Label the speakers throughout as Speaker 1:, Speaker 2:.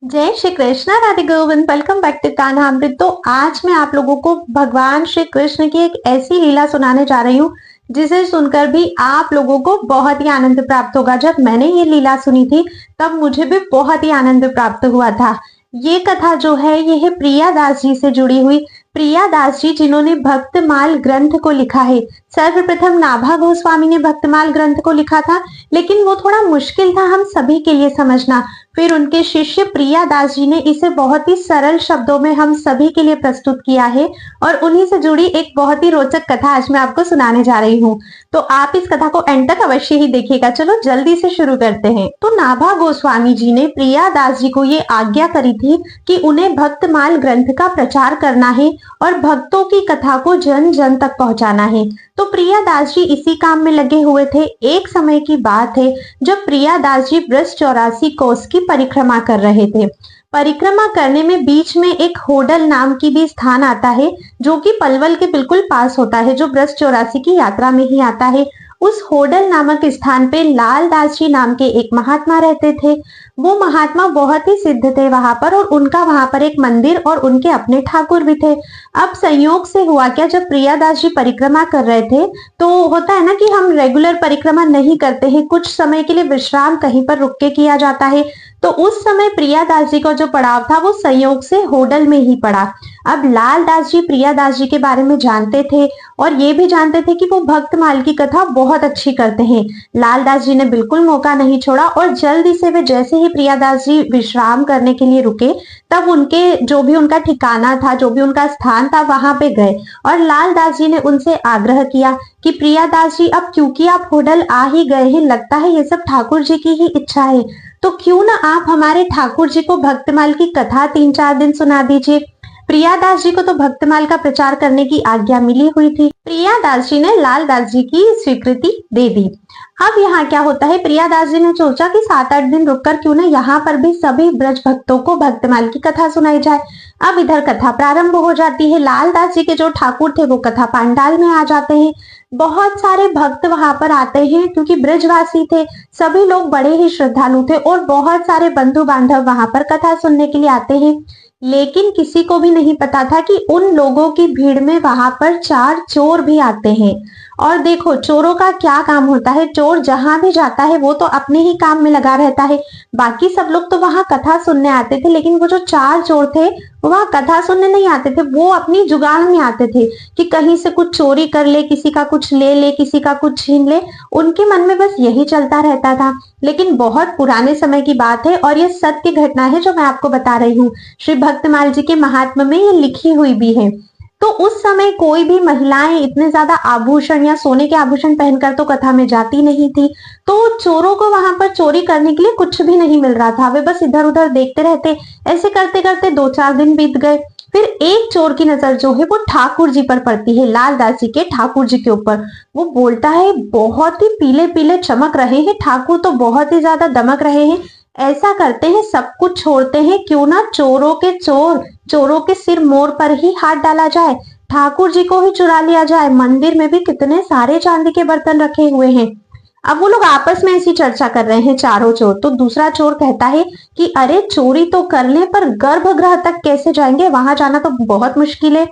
Speaker 1: जय Shri Krishna, Radhe Govind. Welcome back to Kanhamrit. तो आज मैं आप लोगों को भगवान श्री कृष्ण की एक ऐसी लीला सुनाने जा रही हूँ जिसे सुनकर भी आप लोगों को बहुत ही आनंद प्राप्त होगा। जब मैंने ये लीला सुनी थी तब मुझे भी बहुत ही आनंद प्राप्त हुआ था। ये कथा जो है ये है प्रिया दास जी से जुड़ी हुई। प्रिया दास जी जिन्होंने भक्तमाल ग्रंथ को लिखा है। सर्वप्रथम नाभा गोस्वामी ने भक्तमाल ग्रंथ को लिखा था, लेकिन वो थोड़ा मुश्किल था हम सभी के लिए समझना। फिर उनके शिष्य प्रिया दास जी ने इसे बहुत ही सरल शब्दों में हम सभी के लिए प्रस्तुत किया है और उन्हीं से जुड़ी एक बहुत ही रोचक कथा आज मैं आपको सुनाने जा रही हूँ। तो आप इस कथा को एंड तक अवश्य ही देखिएगा। चलो जल्दी से शुरू करते हैं। तो नाभा गोस्वामी जी ने प्रिया दास जी को ये आज्ञा करी थी कि उन्हें भक्तमाल ग्रंथ का प्रचार करना है और भक्तों की कथा को जन जन तक पहुंचाना है। तो प्रिया दास जी इसी काम में लगे हुए थे। एक समय की बात है जब प्रिया दास जी ब्रज 84 कोस की परिक्रमा कर रहे थे। परिक्रमा करने में बीच में एक होडल नाम की भी स्थान आता है जो कि पलवल के बिल्कुल पास होता है, जो ब्रज 84 की यात्रा में ही आता है। उस होडल नामक स्थान पे लाल दास जी नाम के एक महात्मा रहते थे। वो महात्मा बहुत ही सिद्ध थे वहां पर और उनका वहां पर एक मंदिर और उनके अपने ठाकुर भी थे। अब संयोग से हुआ क्या, जब प्रियादास जी परिक्रमा कर रहे थे तो होता है ना कि हम रेगुलर परिक्रमा नहीं करते हैं, कुछ समय के लिए विश्राम कहीं पर रुक के किया जाता है। तो उस समय प्रियादास जी का जो पड़ाव था वो संयोग से होडल में ही पड़ा। अब लाल दास जी प्रियादास जी के बारे में जानते थे और ये भी जानते थे कि वो भक्तमाल की कथा बहुत अच्छी करते हैं। लाल दास जी ने बिल्कुल मौका नहीं छोड़ा और जल्दी से वे जैसे ही प्रियादास जी विश्राम करने के लिए रुके तब उनके जो भी उनका ठिकाना था, जो भी उनका स्थान था, वहां पे गए और लाल दास जी ने उनसे आग्रह किया कि प्रियादास जी, अब क्योंकि आप होडल आ ही गए हैं, लगता है ये सब ठाकुर जी की ही इच्छा है, तो क्यों ना आप हमारे ठाकुर जी को भक्तमाल की कथा 3-4 दिन सुना दीजिए। प्रियादास जी को तो भक्तमाल का प्रचार करने की आज्ञा मिली हुई थी। प्रियादास जी ने लाल दास जी की स्वीकृति दे दी। अब यहाँ क्या होता है, प्रियादास जी ने सोचा कि 7-8 दिन रुककर क्यों ना यहाँ पर भी सभी ब्रज भक्तों को भक्तमाल की कथा सुनाई जाए। अब इधर कथा प्रारंभ हो जाती है। लाल दास जी के जो ठाकुर थे वो कथा पांडाल में आ जाते हैं। बहुत सारे भक्त वहां पर आते हैं क्योंकि ब्रजवासी थे, सभी लोग बड़े ही श्रद्धालु थे और बहुत सारे बंधु बांधव वहां पर कथा सुनने के लिए आते हैं। लेकिन किसी को भी नहीं पता था कि उन लोगों की भीड़ में वहां पर 4 चोर भी आते हैं। और देखो चोरों का क्या काम होता है, चोर जहां भी जाता है वो तो अपने ही काम में लगा रहता है। बाकी सब लोग तो वहां कथा सुनने आते थे, लेकिन वो जो 4 चोर थे वो वहां कथा सुनने नहीं आते थे, वो अपनी जुगाड़ में आते थे कि कहीं से कुछ चोरी कर ले, किसी का कुछ ले ले, किसी का कुछ छीन ले। उनके मन में बस यही चलता रहता था। लेकिन बहुत पुराने समय की बात है और ये सत्य घटना है जो मैं आपको बता रही हूँ। श्री भक्तमाल जी के महात्म्य में ये लिखी हुई भी है। तो उस समय कोई भी महिलाएं इतने ज्यादा आभूषण या सोने के आभूषण पहनकर तो कथा में जाती नहीं थी। तो चोरों को वहां पर चोरी करने के लिए कुछ भी नहीं मिल रहा था, वे बस इधर उधर देखते रहते। ऐसे करते करते 2-4 दिन बीत गए। फिर एक चोर की नजर जो है वो ठाकुर जी पर पड़ती है, लाल दास जी के ठाकुर जी के ऊपर। वो बोलता है, बहुत ही पीले पीले चमक रहे हैं ठाकुर, तो बहुत ही ज्यादा दमक रहे हैं। ऐसा करते हैं, सब कुछ छोड़ते हैं, क्यों ना चोरों के सिर मोर पर ही हाथ डाला जाए, ठाकुर जी को ही चुरा लिया जाए। मंदिर में भी कितने सारे चांदी के बर्तन रखे हुए हैं। अब वो लोग आपस में ऐसी चर्चा कर रहे हैं चारों चोर। तो दूसरा चोर कहता है कि अरे चोरी तो कर ले पर गर्भगृह तक कैसे जाएंगे, वहां जाना तो बहुत मुश्किल है।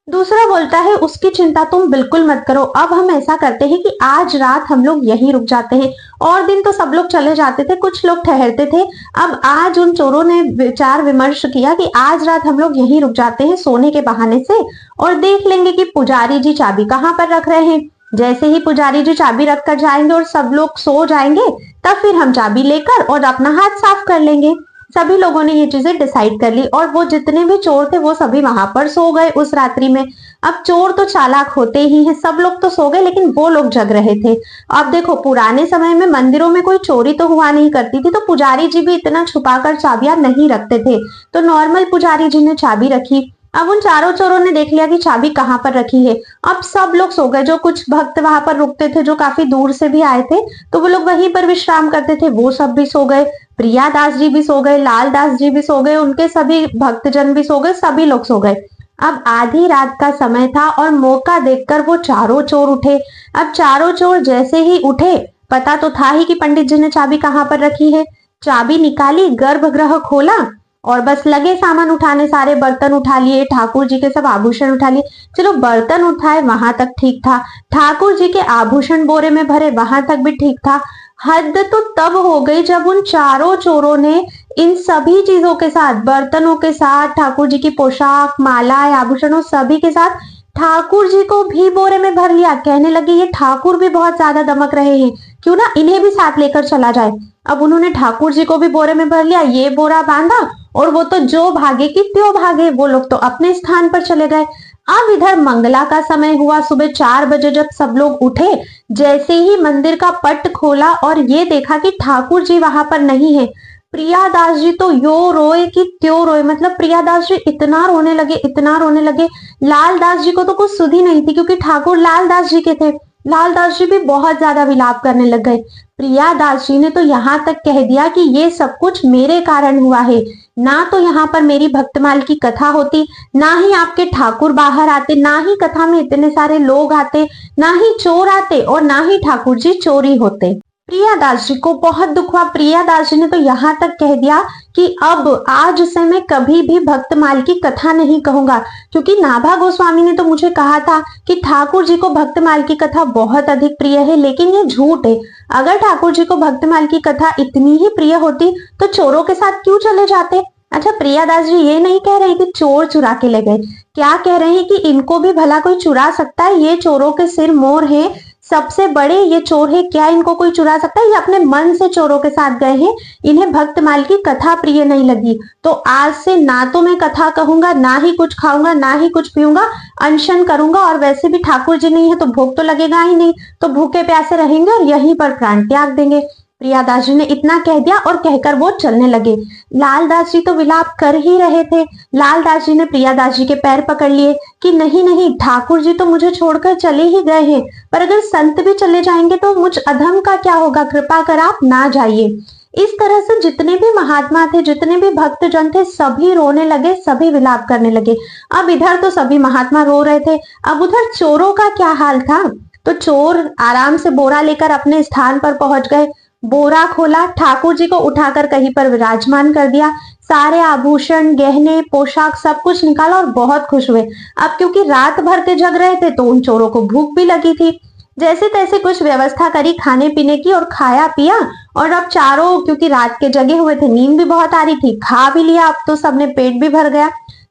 Speaker 1: दूसरा बोलता है उसकी चिंता तुम बिल्कुल मत करो, अब हम ऐसा करते हैं कि आज रात हम लोग यहीं रुक जाते हैं। और दिन तो सब लोग चले जाते थे, कुछ लोग ठहरते थे। अब आज उन चोरों ने विचार विमर्श किया कि आज रात हम लोग यहीं रुक जाते हैं सोने के बहाने से और देख लेंगे कि पुजारी जी चाबी कहाँ पर रख रहे हैं। जैसे ही पुजारी जी चाबी रख कर जाएंगे और सब लोग सो जाएंगे, तब फिर हम चाबी लेकर और अपना हाथ साफ कर लेंगे। सभी लोगों ने ये चीजें डिसाइड कर ली और वो जितने भी चोर थे वो सभी वहां पर सो गए उस रात्रि में। अब चोर तो चालाक होते ही हैं, सब लोग तो सो गए लेकिन वो लोग जग रहे थे। अब देखो पुराने समय में मंदिरों में कोई चोरी तो हुआ नहीं करती थी, तो पुजारी जी भी इतना छुपाकर चाबियां नहीं रखते थे। तो नॉर्मल पुजारी जी ने चाबी रखी। अब उन चारों चोरों ने देख लिया कि चाबी कहाँ पर रखी है। अब सब लोग सो गए। जो कुछ भक्त वहां पर रुकते थे, जो काफी दूर से भी आए थे, तो वो लोग वहीं पर विश्राम करते थे, वो सब भी सो गए। प्रिया दास जी भी सो गए, लाल दास जी भी सो गए, उनके सभी भक्तजन भी सो गए, सभी लोग सो गए। अब आधी रात का समय था और मौका देखकर वो चारों चोर उठे। अब चारों चोर जैसे ही उठे, पता तो था ही कि पंडित जी ने चाबी कहाँ पर रखी है। चाबी निकाली, गर्भगृह खोला और बस लगे सामान उठाने, सारे बर्तन उठा लिए, ठाकुर जी के सब आभूषण उठा लिए। चलो बर्तन उठाए वहां तक ठीक था, ठाकुर जी के आभूषण बोरे में भरे वहां तक भी ठीक था। हद तो तब हो गई जब उन चारों चोरों ने इन सभी चीजों के साथ, बर्तनों के साथ, ठाकुर जी की पोशाक, मालाएं, आभूषणों सभी के साथ ठाकुर जी को भी बोरे में भर लिया। कहने लगे ये ठाकुर भी बहुत ज्यादा दमक रहे हैं, क्यों ना इन्हें भी साथ लेकर चला जाए। अब उन्होंने ठाकुर जी को भी बोरे में भर लिया, ये बोरा बांधा और वो तो जो भागे कि त्यों भागे, वो लोग तो अपने स्थान पर चले गए। अब इधर मंगला का समय हुआ, सुबह 4 बजे जब सब लोग उठे, जैसे ही मंदिर का पट खोला और ये देखा कि ठाकुर जी वहां पर नहीं है, प्रियादास जी तो यो रोए कि त्यों रोए। मतलब प्रियादास जी इतना रोने लगे, इतना रोने लगे। लालदास जी को तो कुछ सुधी नहीं थी, क्योंकि ठाकुर लालदास जी के थे। लालदास जी भी बहुत ज्यादा विलाप करने लग गए। प्रियादास जी ने तो यहाँ तक कह दिया कि ये सब कुछ मेरे कारण हुआ है, ना तो यहाँ पर मेरी भक्तमाल की कथा होती, ना ही आपके ठाकुर बाहर आते, ना ही कथा में इतने सारे लोग आते, ना ही चोर आते और ना ही ठाकुर जी चोरी होते। प्रियादास जी को बहुत दुख हुआ। प्रियादास जी ने तो यहाँ तक कह दिया कि अब आज से मैं कभी भी भक्तमाल की कथा नहीं कहूंगा, क्योंकि नाभा गोस्वामी ने तो मुझे कहा था कि ठाकुर जी को भक्तमाल की कथा बहुत अधिक प्रिय है, लेकिन ये झूठ है। अगर ठाकुर जी को भक्तमाल की कथा इतनी ही प्रिय होती तो चोरों के साथ क्यों चले जाते। अच्छा, प्रियादास जी ये नहीं कह रहे कि चोर चुरा के ले गए, क्या कह रहे हैं कि इनको भी भला कोई चुरा सकता है, ये चोरों के सिर मोर है, सबसे बड़े ये चोर है, क्या इनको कोई चुरा सकता है। ये अपने मन से चोरों के साथ गए हैं, इन्हें भक्तमाल की कथा प्रिय नहीं लगी, तो आज से ना तो मैं कथा कहूंगा, ना ही कुछ खाऊंगा, ना ही कुछ पीऊंगा, अनशन करूंगा। और वैसे भी ठाकुर जी नहीं है तो भूख तो लगेगा ही नहीं, तो भूखे प्यासे रहेंगे और यहीं पर प्राण त्याग देंगे। प्रियादास जी ने इतना कह दिया और कहकर वो चलने लगे। लालदास जी तो विलाप कर ही रहे थे। लालदास जी ने प्रियादास जी के पैर पकड़ लिए कि नहीं नहीं, ठाकुर जी तो मुझे छोड़कर चले ही गए हैं, पर अगर संत भी चले जाएंगे तो मुझ अधम का क्या होगा, कृपा कर आप ना जाइए। इस तरह से जितने भी महात्मा थे, जितने भी भक्त जन थे, सभी रोने लगे, सभी विलाप करने लगे। अब इधर तो सभी महात्मा रो रहे थे, अब उधर चोरों का क्या हाल था। तो चोर आराम से बोरा लेकर अपने स्थान पर पहुंच गए। बोरा खोला, ठाकुर जी को उठाकर कहीं पर विराजमान कर दिया, सारे आभूषण, गहने, पोशाक सब कुछ निकाला और बहुत खुश हुए। अब क्योंकि रात भर के जग रहे थे तो उन चोरों को भूख भी लगी थी। जैसे तैसे कुछ व्यवस्था करी खाने पीने की और खाया पिया। और अब चारों, क्योंकि रात के जगे हुए थे, नींद भी बहुत आ रही थी, खा भी लिया, अब तो सबने पेट भी भर गया।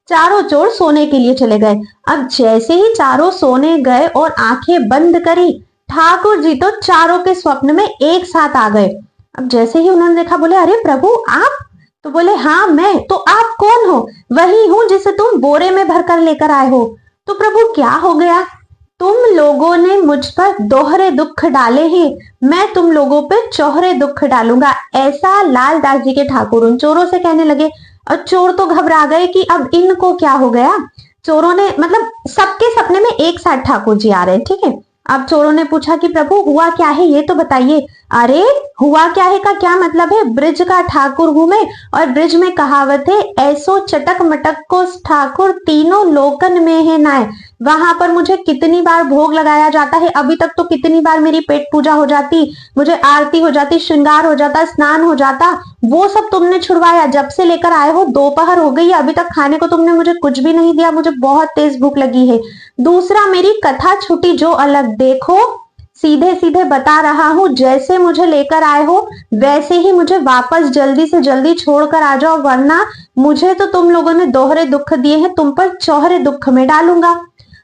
Speaker 1: चारों चोर सोने के लिए चले गए। अब जैसे ही चारों सोने गए और आंखें बंद करी, ठाकुर जी तो चारों के स्वप्न में एक साथ आ गए। अब जैसे ही उन्होंने देखा, बोले अरे प्रभु आप, तो बोले हाँ मैं। तो आप कौन हो। वही हूं जिसे तुम बोरे में भरकर लेकर आए हो। तो प्रभु क्या हो गया। तुम लोगों ने मुझ पर दोहरे दुख डाले हैं, मैं तुम लोगों पे चौहरे दुख डालूंगा। ऐसा लालदास जी के ठाकुर उन चोरों से कहने लगे। और चोर तो घबरा गए कि अब इनको क्या हो गया। चोरों ने, मतलब सबके सपने में एक साथ ठाकुर जी आ रहे हैं, ठीक है। अब चोरों ने पूछा कि प्रभु हुआ क्या है, ये तो बताइए। अरे हुआ क्या है का क्या मतलब है, ब्रिज का ठाकुर हूं मैं, और ब्रिज में कहावत है, ऐसो चटक मटक को ठाकुर तीनों लोकन में है नाय। वहां पर मुझे कितनी बार भोग लगाया जाता है, अभी तक तो कितनी बार मेरी पेट पूजा हो जाती, मुझे आरती हो जाती, श्रृंगार हो जाता, स्नान हो जाता, वो सब तुमने छुड़वाया। जब से लेकर आए हो दोपहर हो गई, अभी तक खाने को तुमने मुझे कुछ भी नहीं दिया, मुझे बहुत तेज भूख लगी है। दूसरा, मेरी कथा छुटी जो अलग, देखो सीधे सीधे बता रहा हूं, जैसे मुझे लेकर आए हो वैसे ही मुझे वापस जल्दी से जल्दी छोड़कर आ जाओ, वरना मुझे तो तुम लोगों ने दोहरे दुख दिए हैं, तुम पर चौहरे दुख में डालूंगा।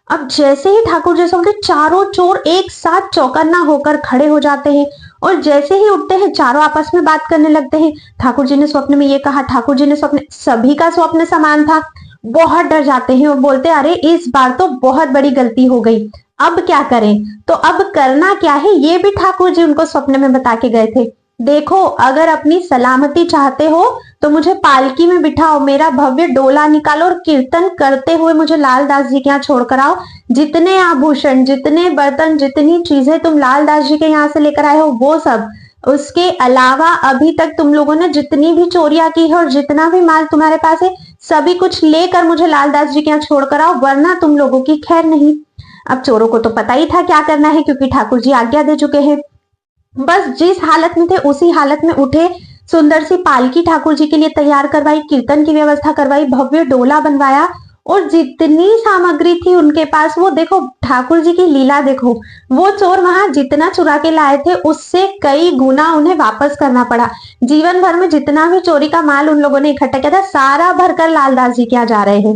Speaker 1: अब जैसे ही ठाकुर जी सुनते, चारों चोर एक साथ चौकन्ना होकर खड़े हो जाते हैं और जैसे ही उठते हैं चारों आपस में बात करने लगते हैं। ठाकुर जी ने स्वप्न में ये कहा, ठाकुर जी ने स्वप्न, सभी का स्वप्न समान था, बहुत डर जाते हैं और बोलते अरे इस बार तो बहुत बड़ी गलती हो गई, अब क्या करें। तो अब करना क्या है ये भी ठाकुर जी उनको स्वप्न में बता के गए थे। देखो अगर अपनी सलामती चाहते हो तो मुझे पालकी में बिठाओ, मेरा भव्य डोला निकालो और कीर्तन करते हुए मुझे लालदास जी के यहाँ छोड़कर आओ। जितने आभूषण, जितने बर्तन, जितनी चीजें तुम लालदास जी के यहाँ से लेकर आए हो वो सब, उसके अलावा अभी तक तुम लोगों ने जितनी भी चोरियां की है और जितना भी माल तुम्हारे पास है सभी कुछ लेकर मुझे लालदास जी के यहाँ छोड़कर आओ, वरना तुम लोगों की खैर नहीं। अब चोरों को तो पता ही था क्या करना है, क्योंकि ठाकुर जी आज्ञा दे चुके हैं। बस जिस हालत में थे उसी हालत में उठे, सुंदर सी पालकी ठाकुर जी के लिए तैयार करवाई, कीर्तन की व्यवस्था करवाई, भव्य डोला बनवाया और जितनी सामग्री थी उनके पास, वो देखो ठाकुर जी की लीला देखो, वो चोर वहां जितना चुरा के लाए थे उससे कई गुना उन्हें वापस करना पड़ा। जीवन भर में जितना भी चोरी का माल उन लोगों ने इकट्ठा किया था सारा भरकर लालदास जी के यहाँ जा रहे हैं।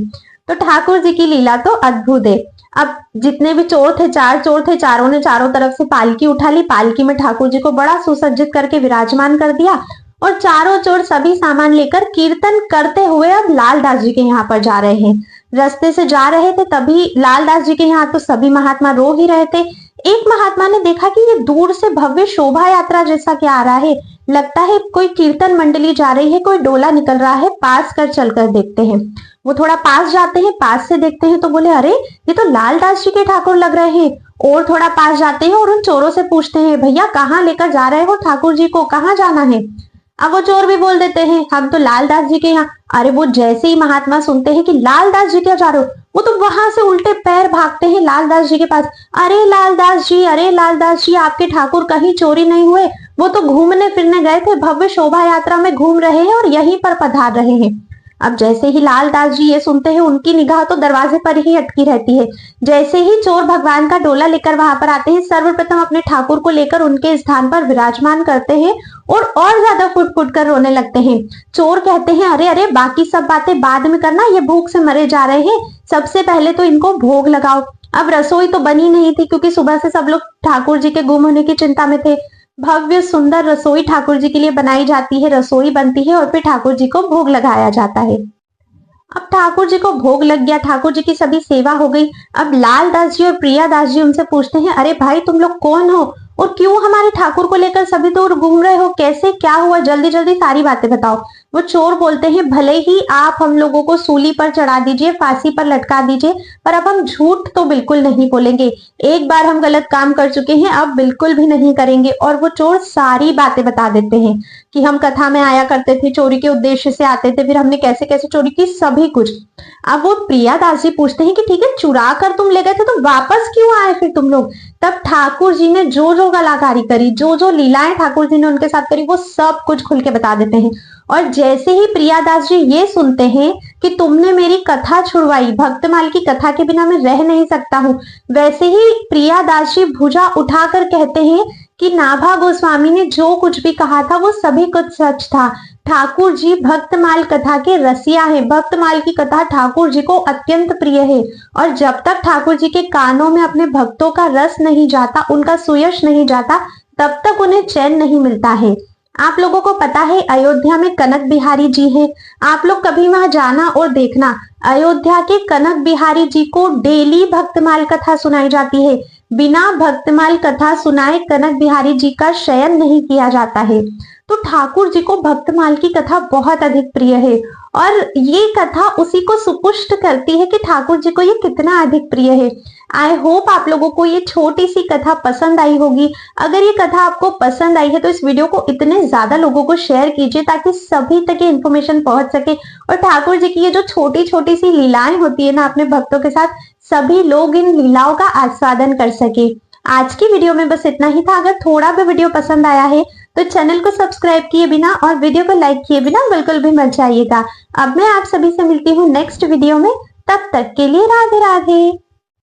Speaker 1: तो ठाकुर जी की लीला तो अद्भुत है। अब जितने भी चोर थे, 4 चोर थे, चारों ने चारों तरफ से पालकी उठा ली, पालकी में ठाकुर जी को बड़ा सुसज्जित करके विराजमान कर दिया और चारों चोर सभी सामान लेकर कीर्तन करते हुए अब लालदास जी के यहाँ पर जा रहे हैं। रास्ते से जा रहे थे तभी लालदास जी के यहाँ तो सभी महात्मा रो ही रहे थे। एक महात्मा ने देखा कि ये दूर से भव्य शोभा यात्रा जैसा क्या आ रहा है, लगता है कोई कीर्तन मंडली जा रही है, कोई डोला निकल रहा है, पास कर चलकर देखते हैं। वो थोड़ा पास जाते हैं, पास से देखते हैं तो बोले अरे ये तो लालदास जी के ठाकुर लग रहे हैं। और थोड़ा पास जाते हैं और उन चोरों से पूछते हैं भैया कहाँ लेकर जा रहे हो ठाकुर जी को, कहाँ जाना है। अब वो चोर भी बोल देते हैं हम तो लालदास जी के यहाँ। अरे वो जैसे ही महात्मा सुनते हैं कि लालदास जी क्या जा रहे हो, वो तो वहां से उल्टे पैर भागते हैं लालदास जी के पास। अरे लालदास जी, अरे लालदास जी, आपके ठाकुर कहीं चोरी नहीं हुए, वो तो घूमने फिरने गए थे, भव्य शोभा यात्रा में घूम रहे हैं और यहीं पर पधार रहे हैं। अब जैसे ही लालदास जी ये सुनते हैं उनकी निगाह तो दरवाजे पर ही अटकी रहती है। जैसे ही चोर भगवान का डोला लेकर वहां पर आते हैं, सर्वप्रथम अपने ठाकुर को लेकर उनके स्थान पर विराजमान करते हैं और ज्यादा फुट फुट कर रोने लगते हैं। चोर कहते हैं अरे अरे बाकी सब बातें बाद में करना, ये भूख से मरे जा रहे हैं, सबसे पहले तो इनको भोग लगाओ। अब रसोई तो बनी नहीं थी क्योंकि सुबह से सब लोग ठाकुर जी के गुम होने की चिंता में थे। भव्य सुंदर रसोई ठाकुर जी के लिए बनाई जाती है, रसोई बनती है और फिर ठाकुर जी को भोग लगाया जाता है। अब ठाकुर जी को भोग लग गया, ठाकुर जी की सभी सेवा हो गई। अब लालदास जी और प्रियादास जी उनसे पूछते हैं अरे भाई तुम लोग कौन हो और क्यों हमारे ठाकुर को लेकर सभी दूर घूम रहे हो, कैसे क्या हुआ, जल्दी जल्दी सारी बातें बताओ। वो चोर बोलते हैं भले ही आप हम लोगों को सूली पर चढ़ा दीजिए, फांसी पर लटका दीजिए, पर अब हम झूठ तो बिल्कुल नहीं बोलेंगे। एक बार हम गलत काम कर चुके हैं, अब बिल्कुल भी नहीं करेंगे। और वो चोर सारी बातें बता देते हैं कि हम कथा में आया करते थे, चोरी के उद्देश्य से आते थे, फिर हमने कैसे कैसे चोरी की, सभी कुछ। अब वो प्रियादास जी पूछते हैं कि ठीक है चुरा कर तुम ले गए थे तो वापस क्यों आए फिर तुम लोग। तब ठाकुर जी ने जो जो कलाकारी करी, जो जो लीलाएं ठाकुर जी ने उनके साथ करी, वो सब कुछ खुल के बता देते हैं। और जैसे ही प्रियादास जी ये सुनते हैं कि तुमने मेरी कथा छुड़वाई, भक्तमाल की कथा के बिना मैं रह नहीं सकता हूँ, वैसे ही प्रियादास जी भुजा उठाकर कहते हैं कि नाभा गोस्वामी ने जो कुछ भी कहा था वो सभी कुछ सच था। ठाकुर जी भक्तमाल कथा के रसिया है, भक्तमाल की कथा ठाकुर जी को अत्यंत प्रिय है और जब तक ठाकुर जी के कानों में अपने भक्तों का रस नहीं जाता, उनका सुयश नहीं जाता, तब तक उन्हें चैन नहीं मिलता है। आप लोगों को पता है अयोध्या में कनक बिहारी जी हैं, आप लोग कभी वहां जाना और देखना, अयोध्या के कनक बिहारी जी को डेली भक्तमाल कथा सुनाई जाती है। बिना भक्तमाल कथा सुनाए कनक बिहारी जी का शयन नहीं किया जाता है। तो ठाकुर जी को भक्तमाल की कथा बहुत अधिक प्रिय है और ये कथा उसी को सुपुष्ट करती है कि ठाकुर जी को ये कितना अधिक प्रिय है। आई होप आप लोगों को ये छोटी सी कथा पसंद आई होगी। अगर ये कथा आपको पसंद आई है तो इस वीडियो को इतने ज्यादा लोगों को शेयर कीजिए ताकि सभी तक ये इन्फॉर्मेशन पहुंच सके और ठाकुर जी की ये जो छोटी छोटी सी लीलाएं होती है ना अपने भक्तों के साथ, सभी लोग इन लीलाओं का आस्वादन कर सके। आज की वीडियो में बस इतना ही था। अगर थोड़ा भी वीडियो पसंद आया है तो चैनल को सब्सक्राइब किए बिना और वीडियो को लाइक किए बिना बिल्कुल भी मत जाइएगा। अब मैं आप सभी से मिलती हूँ नेक्स्ट वीडियो में, तब तक के लिए राधे राधे।